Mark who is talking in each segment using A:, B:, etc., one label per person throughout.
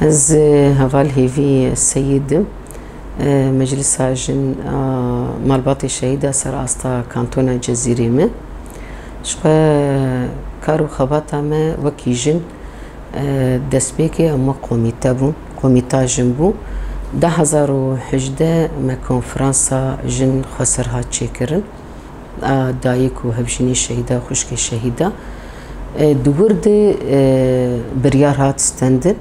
A: از هفال هیوی السيد مجلس جن مالباط الشهيدة سر استا كانتونا جزيري ما شقا كارو خباتا ما وكي جن دسبيكي اما قوميتا جنبو 2011 ما كونفرانسا جن خسرها تشيكرن دايكو هبشني الشهيدة خشكي الشهيدة دورد بريار هات ستندن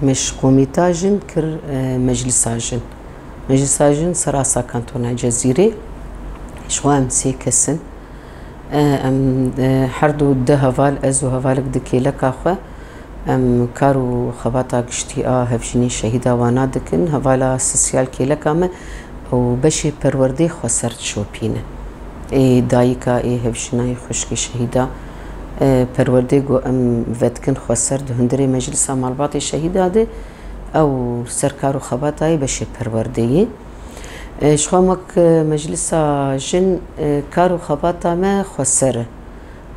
A: مش قوميتا جن كر مجلس جن سراسا كانتونا جزيري شو ام سي كسن ام حردو ده هفال ازو هفالك دكي لك اخوة ام كارو خباتا قشتي هفشني شهيدة وانا دكن هفالا سوسيال كي لك اما او بشي پروردي خسرت شو بينه اي دايكا اي هفشناي خشكي شهيدة پروردي گو ام ودكن خسرت هندري مجلسا مالباطي شهيدة ده او سركارو خباتاي بشي پروردي شخوامك مجلسا جن كارو خباتا ما خسره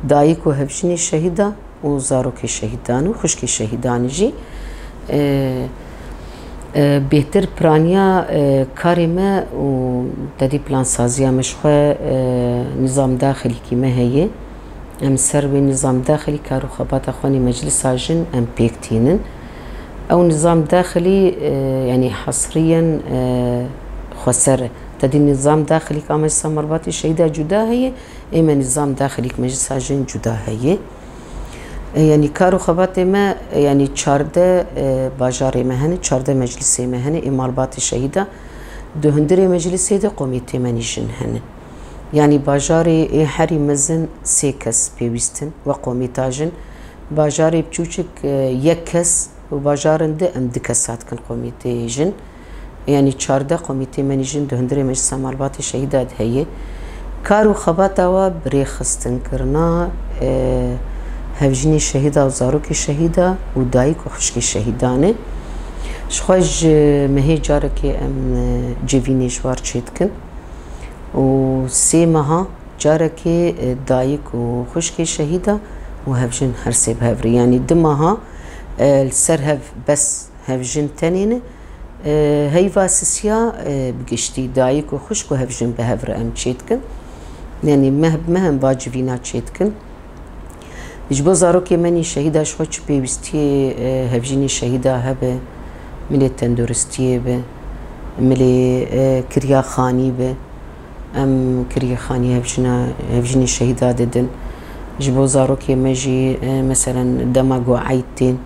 A: دايكو هفشني شهيدة وزاروكي شهيدان وخشكي شهيدان جي بهتر برانيا كاري ما و دادي بلان سازيا مشخوة نظام داخلي كيما هي ام سربي نظام داخلي كارو خباتا خواني مجلسا جن ام بيكتينن او نظام داخلي يعني حصريا خسره تدي نظام داخلي كمجلس مرباطي الشهيدة جدا هي اما نظام داخلي كمجلس جن جدا هي يعني كارو خباتي ما يعني 14 باجاري مهنه 14 مجلسي مهنه مرباطي الشهيدة دهندري مجلسي ده قوميتي مني جن هن يعني باجاري حري مزن سيكس بيوستن وقوميتا جن باجاري بچوچك يكس وباجارن ده ام دكسات كن قوميتي جن يعني 14 قوميتي مني جن دهندري مجلس مرباطي الشهيدة هي كارو خباتا و بريخستن كرنا هفجني الشهيدة وزاروكي الشهيدة ودايك وخشكي الشهيدانه شخوش مهي جاركي ام جيفيني جوار تشيتكن وسيمها جاركي دايك وخشكي الشهيدة وهفجن هرسي بهفري يعني دمها السرهف بس هفجن تانين هيفا سسيا بقشتي دايك وخشك وهفجن بهفر ام تشيتكن يعني مهم باجفينا تشيتكن يجبو زاروكي مني شهيدة شوش بيوستي هفجيني شهيدة هبه ملي تندورستي به ملي كريا خاني به ام كريا خاني هفجيني شهيدة ددن يجبو زاروكي مجي مثلا دماغو عيتين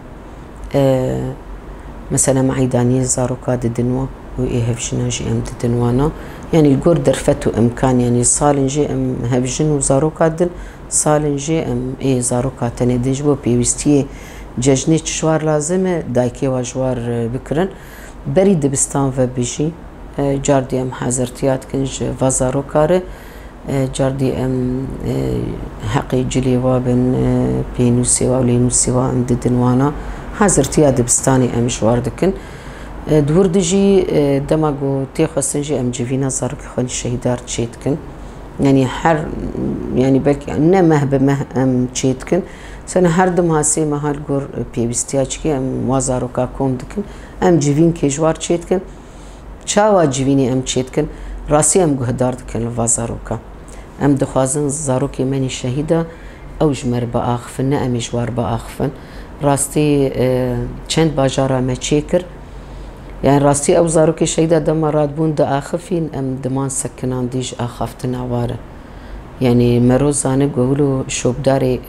A: مثلا معيداني زاروكا ددنوا وإيه هفجنا جي ام ددنوانا يعني الجور درفتو امكان يعني صالن جي ام هفجن وزاروكا دن صالن جي ام ايه زاروكا تندن جبو بيوستي ججني شوار لازمه دايكي واجوار بكرن بري دبستان و بيجي جاردي ام حاضرتيات كنج وزاروكاره جاردي ام حقي جلي وابن بينوسي ولينوسي ام ددنوانا حاضرتيات دبستاني ام شوار دكن دور دجي دماغو تيخوسنجي ام جيفينا زاروكي خوني شهيدار تشيتكن يعني حر يعني بلكي نمه بمه ام تشيتكن سنة هردم هاسي مهال غور بيبستياچكي ام وازاروكا كوم دكن ام جيفين كيجوار تشيتكن چاوا جيفيني ام تشيتكن راسي ام گهدار دكن وازاروكا ام دخوازن زاروكي مني شهيدة او جمر باخفن ام جوار باخفن راستي چند باجارا ما تشيكر يعني راستي او زاروكي شهيدة دما رادبون دا اخفين ام دمان سكنان ديج اخفتنا واره يعني مروزانه قولوا شوبداري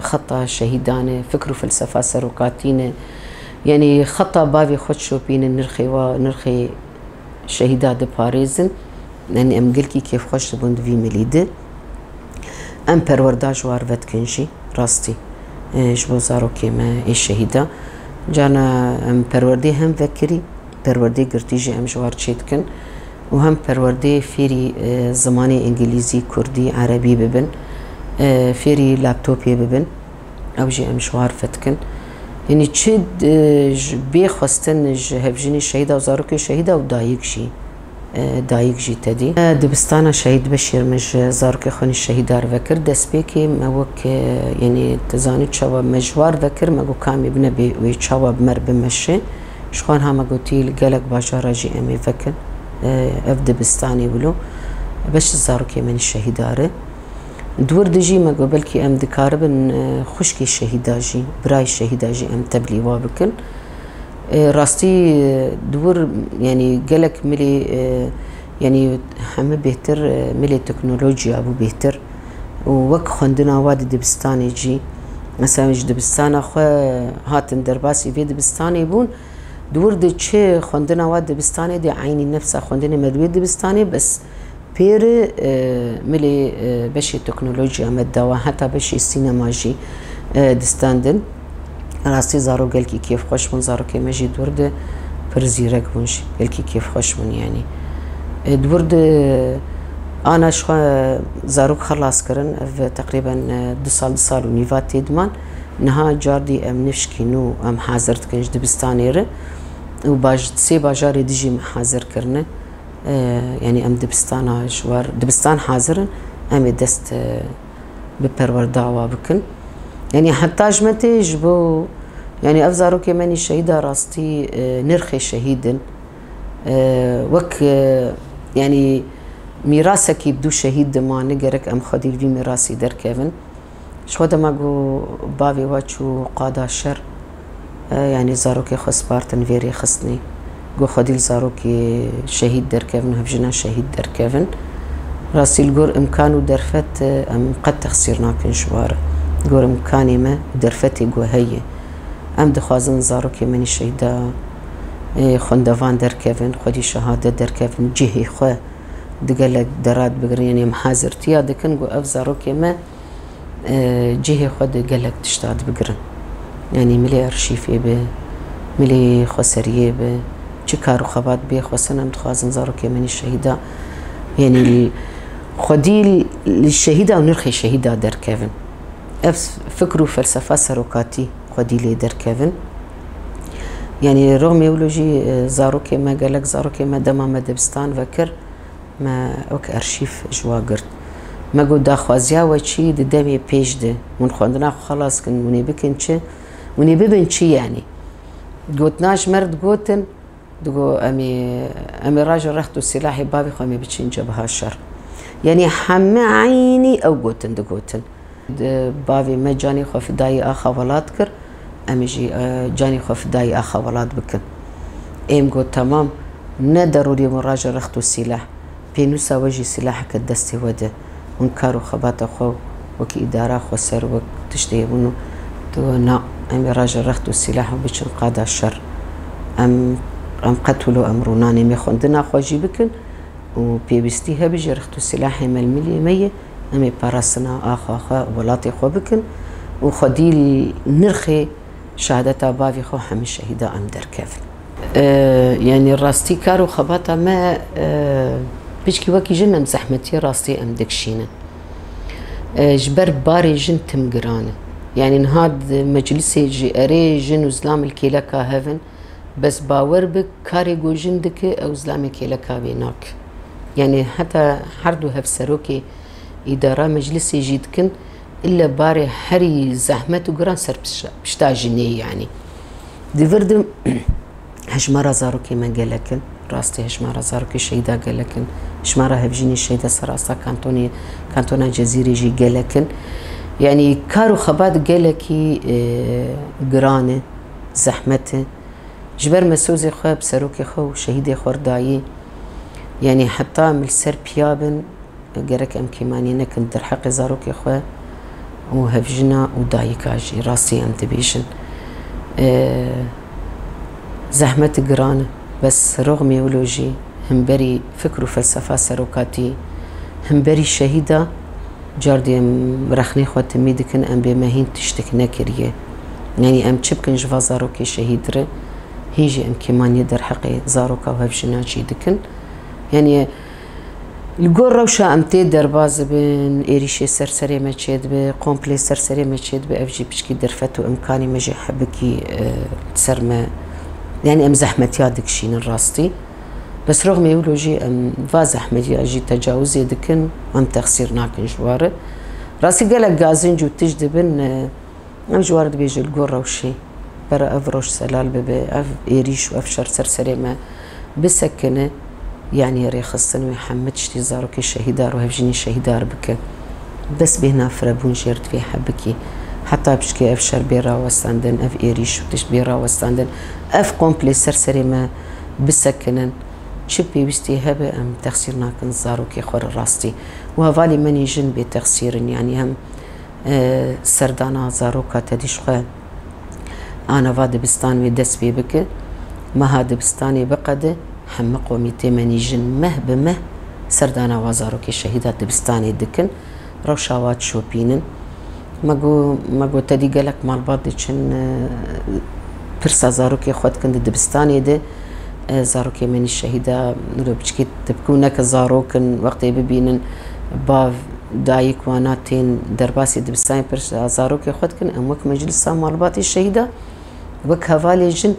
A: خطة شهيدانه فكر وفلسفة سروكاتينه يعني خطة بافي خد شوبين نرخي شهيدات باريزن يعني ام قلكي كيف خوش بوند في مليده ام پرورداج وار ودكنجي راستي جبو زاروكي ما الشهيدة جانا ام پروردي هم ذكري پروردي قرتيجي ام جوار تشيتكن وهم پروردي فيري زماني انجليزي كردي عربي ببن فيري لابتوبي ببن او جي ام جوار فتكن يعني تشد بيخوستن هفجيني الشهيدة وزاروكي الشهيدة ودايق شي دايق جي تدي دبستانا شهيد بشير مش زارك خوني الشهيدار ذكر دسبيكي موك يعني تزاني تشوا مجوار ذكر مگو كامي بنبي ويتشوا بمر بمشي شخوان ها مگوتي لقلق باجارة جي امي ذكر اف دبستاني بلو باش زارك من الشهيدار دور دجي مگو بلكي ام دكاربن خشكي الشهيداجي براي الشهيداجي ام تبلي وابكن راستي دور يعني قالك ملي يعني هم بهتر ملي تكنولوجيا ابو بهتر ووك خندنا واد دبستاني جي مثلا مش دبستان اخو هاتن درباسي في دبستاني بون دور دچه خندنا واد دبستاني دي عيني نفسها خندنا مدوي دبستاني بس بير ملي بشي تكنولوجيا مدوا حتى بشي السينما جي دستاندن راستی زارو گل کی کیف خوش من زارو که مجید ورده پر زیرک بونش گل کی کیف خوش من يعني دورده انا شو زارو خلاص کرن تقريبا 2 سال ونيفات تيدمان نها جاردي ام نفشكينو ام حاضرت كنج دبستانيره وباج سي باجاري ديجي حاضر كرنه يعني ام دبستانا شوار دبستان حاضرن ام دست بپرور دعوا بكن يعني حتى جمتي جبو يعني افزارو كمان الشهيدة راستي نرخي شهيدا وك يعني ميراثك يبدو شهيد ما نقرك ام خديل في ميراثي در كيفن شو ده ماجو بابي واتشو قادا الشر يعني زاروكي خص بارتن فيري خصني جو خديل زاروكي شهيد در كيفن هبجنا شهيد در كيفن راسي الجور امكانو درفت ام قد تخسرنا كن شوار جور امكاني ما درفتي جو هي ام دخوازن زاروكي من الشهيدة خندوان در كيفن خدي شهادة در كيفن جهي خو دقلك درات بقرين يم حازرتيا دكن جو اف زاروكي ما جهي خو دقلك تشتاد بقرن يعني ملي ارشيفي به ملي خسريه به چكارو خبات به خسنم دخوازن زاروكي من الشهيدة يعني خدي للشهيدة ونرخي شهيدة در كيفن فكر وفلسفة سروكاتي خدي لي در كيفن يعني رغم يولوجي زاروكي ما قالك زاروكي ما دما ما دبستان فكر ما اوك ارشيف جوا قرد ما قو داخوازيا وشي دامي بيج ده من خوندنا خلاص كن وني بكن چه وني ببن چي يعني قوتناش مرد قوتن دقو امي راجل رحتو سلاحي بابي خو امي بچين جبها الشر يعني حمى عيني او قوتن دقوتن بابي ما جاني خو فداي اخا ولاد كر امي جي جاني خو فداي اخا ولاد بكن ايم قو تمام ندروري من راجل رحتو السلاح بينوسا وجي سلاحك الدستي وده ونكارو خبات اخو وكي اداره خو سر وك تشتي بنو تو نا امي راجل رحتو السلاح وبيشن قادا الشر ام قتلوا امروناني مي خوندنا خو جي بكن وبيبستي هبجي رحتو السلاح ململي مية امي باراسنا اخا ولاتي خو بكن وخدي نرخي شهادتا بافي خو حمي الشهيدة ام در كافل يعني راستي كارو خباتا ما بيشكي وكي جن زحمتي راستي ام دكشينا جبر باري جن تمقرانه يعني نهاد مجلسي جي اري جن وزلام الكيلكا هفن بس باور بك كاري جو جندك او زلام الكيلكا بيناك يعني حتى حردو هفسروكي اداره مجلسي جيدكن الا باري حري زحمته قران سر بشتا جنيه يعني دي فردم هشمارا زاروكي ما قالكن راستي هشمارا زاروكي شهيدا قالكن هشمارا هبجيني شهيدا سراستا كانتونا جزيري جي قالكن يعني كارو خبات قالكي قرانه زحمته جبر مسوزي خو بسروكي خو شهيدي خوردايي يعني حتى من سر بيابن قرك ام كيماني نكن در حق زاروكي خو وهبجنا ودايكاجي راسي ام تبيشن زحمة قرانة بس رغم يولوجي هم بري فكر وفلسفة سروكاتي هم بري شهيدة جاردي ام رخني خو تميدكن ام بمهين تشتك نكريه يعني ام تشبكن جفا زاروكي شهيدره هيجي ام كيمان يدر حقي زاروكا وهبجنا جيدكن يعني الجور روشة ام تيدر باز بين ايريشي سرسري ما تشيد بقومبلي سرسري ما تشيد بافجي بشكي درفتو امكاني مجي حبكي سرما يعني ام زحمة يادك شين الراستي بس رغم يقولوا جي فازح مدي أجي تجاوزي دكن أم تخسير ناكن جواره راسي قالك غازين جو تجدبن أم جوار بيجي القرة وشي برا أفروش سلال ببي أف إيريش وأفشر سرسري ما بسكنه يعني ريخصن ويحمد شتي زاروكي الشهيدار وهفجيني الشهيدار بك بس بهنا فربون جيرت في حبكي حتى بشكي أفشر بيرا وستاندن أف إيريش وتش بيرا وستاندن أف كومبلي سرسري ما بسكنن شبي بستي هبه أم تخسير ناكن زاروكي خور راستي وهفالي مني جن بتخسير يعني هم سردانا زاروكا تديش خا أنا فاد بستان ويدس بي بك ما هاد بستاني بقده هم قوميتي مني جن مه بمه سردانا وزاروكي شهيدات بستاني دكن روشاوات شوبينن ماگو تدی گلک مال بعد چن پرسا زاروکی خود کند دبستانی ده زاروکی منی شهیدا نور بچکی تبکونه که زاروکن وقتی ببینن با دایک واناتین درباسی دبستانی پرسا زاروکی خود کن ام وک مجلس مال بعد شهیدا وک حوالی جن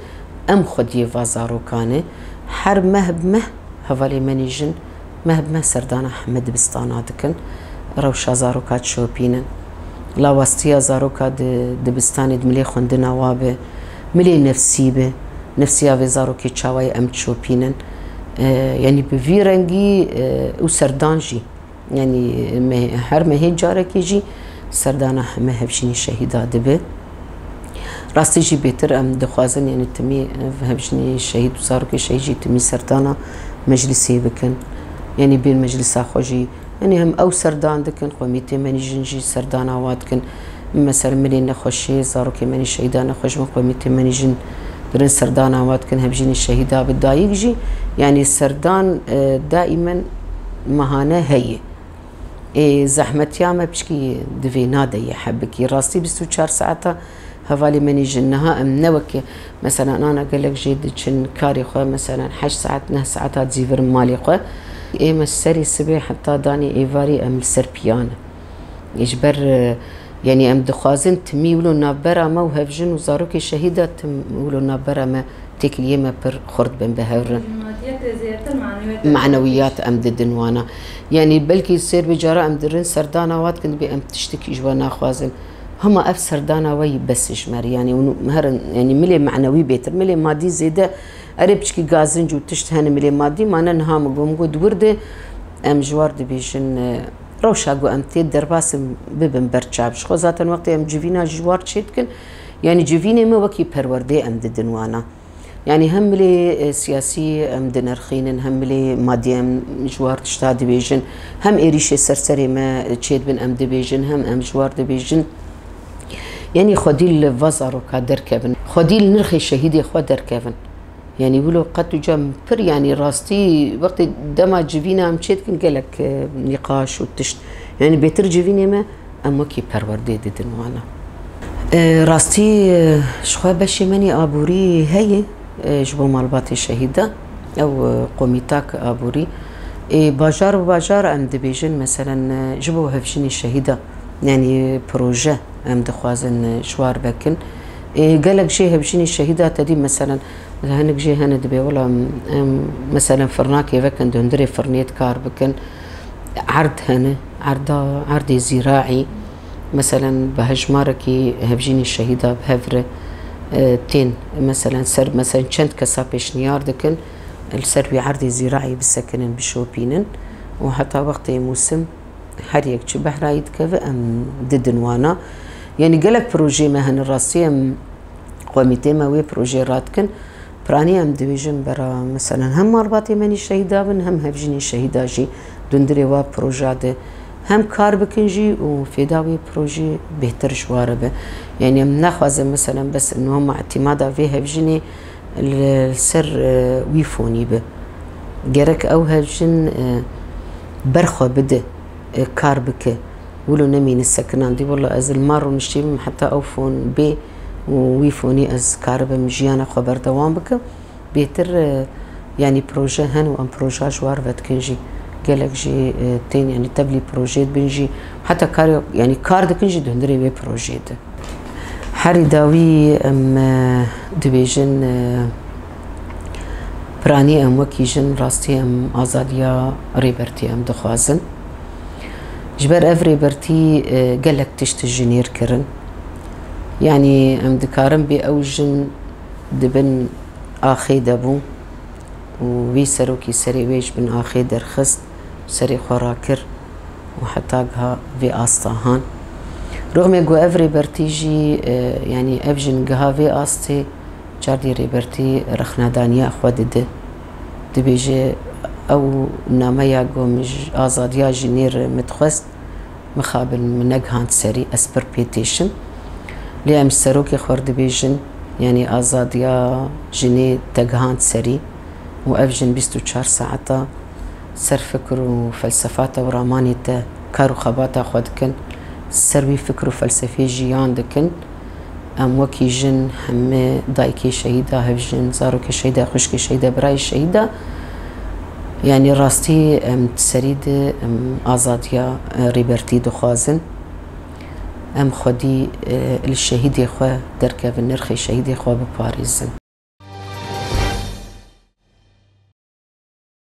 A: ام خودی و زاروکانه هر مه حوالی منی جن مه سردان احمد دبستانات کن روشا زاروکات شوپینن لا وستيا زاروكا دبستاني دملي خوندنا وابه ملي نفسي به نفسيا في زاروكي تشاوي ام تشوبينن يعني بفيرنجي وسردانجي يعني هر ما هي جارك يجي سردانا ما هبشيني شهيدا دبه راستي جي بيتر ام دخوازن يعني تمي هبشيني شهيد وزاروكي شهيجي تمي سردانا مجلسي بكن يعني بين مجلس خوجي يعني هم او سردان دكن قوميتي مني جنجي سردان اواد كن مثلا ملي نخشي زاروكي مني شهيدا نخش من قوميتي مني جن درن سردان اواد كن هبجيني الشهيدا بالدايق جي يعني السردان دائما مهانه هي زحمت ياما بشكي دفي نادي يحبكي راستي 24 ساعه هفالي مني جنها ام نوكي مثلا انا قال لك جيد جن كاري خو مثلا 8 ساعات 9 ساعات زيفر مالي خو إيما السري سبي حتى داني إيفاري أم السربيانة يجبر يعني أم دخازن تميولو نابرا ما وهفجن وزاروكي شهيدة تميولو نابرا ما تيك اليما بر خرد بن بهورن معنويات أم ددنوانا يعني بلكي يصير بجارة أم درن سردانا وات كنت بي أم تشتكي جوانا خوازن هما أف سردانا وي بس إجمار يعني مهرن يعني ملي معنوي بيتر ملي مادي زيادة أريبشكي غازن جو تشتهن ملي مادي مانا نهام قوم قد ورده أم جوار دبيشن روشاقو أم تيد درباسم ببن برچابش خو ذاتا وقت أم جوينا جوار تشيتكن يعني جويني ما وكي پرورده أم ددنوانا يعني هم ملي سياسي أم دنرخينن هم ملي مادي أم جوار تشتا دبيجن هم إيريشي سرسري ما تشيد بن أم دبيجن هم أم جوار دبيجن يعني خديل وزارو كادر كيفن خديل نرخي شهيدي خو در كيفن يعني يقولوا قد جم بر يعني راستي وقت دما جيفينا ام تشيت كن قالك نقاش وتشت يعني بيتر جيفينا ما ام وكي پروردي ددن وانا راستي شخوا بشي مني ابوري هي جبو مالباتي شهيده او قوميتاك ابوري باجار وباجار ام دبيجن مثلا جبو هفشني الشهيده يعني بروجه ام دخوازن شوار بكن قالك شي هبشني الشهيده تدي مثلا هنك جي هنا دبي ولا مثلا فرناكي فكن دندري فرنيت كار بكن عرض هنا عرض زراعي مثلا بهجماركي هبجيني الشهيده بهفره تين مثلا سر مثلا شنت كسابيش نيار دكن السربي عرض زراعي بسكنن بشوبينن وحتى وقت موسم هريك بحرايد كذا ام ددنوانا يعني قالك بروجي مهن الراسيه قوميتي ماوي بروجي راتكن براني ام ديفيجن برا مثلا هم مرباطي مني شهيدا بن هم هبجيني شهيدا جي دندري وا بروجاده هم كار بكنجي وفيداوي بروجي بهتر شواربه يعني مناخذ مثلا بس انه هم اعتمادا في هبجيني السر ويفوني به جرك او هبجن برخو بده كار بك ولو نمين السكنان دي والله از المار ونشتي حتى اوفون بي ويفوني از كاربا مجيانا خبر دوام بك بيتر يعني بروجه هن وام بروجه جوار فتكنجي قالك جي تين يعني تبلي بروجيت بنجي حتى كار يعني كار دكنجي دهندري بي بروجيت حري داوي ام ديفيجن براني ام وكي جن راستي ام آزاديا ريبرتي ام دخوازن جبر اف ريبرتي قالك تشت جنير كرن يعني ام دكارن بي او جن دبن آخي دبو وبي سروكي سري ويش بن آخي درخست سري خوراكر وحتاقها في آستاهان رغم يقو اف ريبرتيجي يعني افجن قها في آستي جاردي ريبرتي رخنا دانيا اخوة دبيجي او ناميا قو مج آزاديا جنير متخست مخابل منقهان سري اسبربيتيشن ليام سروكي خور دبيجن يعني آزاديا جني تقهان سري وافجن 24 ساعتا سر فكر وفلسفاتا ورامانيتا كارو خباتا خودكن سروي فكر وفلسفي جيان دكن ام وكي جن هم دايكي شهيدة هفجن زاروكي شهيدة خشكي شهيدة براي شهيدة يعني راستي ام تسريد ام آزاديا ريبرتي دخوازن ام خودي الشهيد خو دركا بالنرخي شهيد خو بباريزن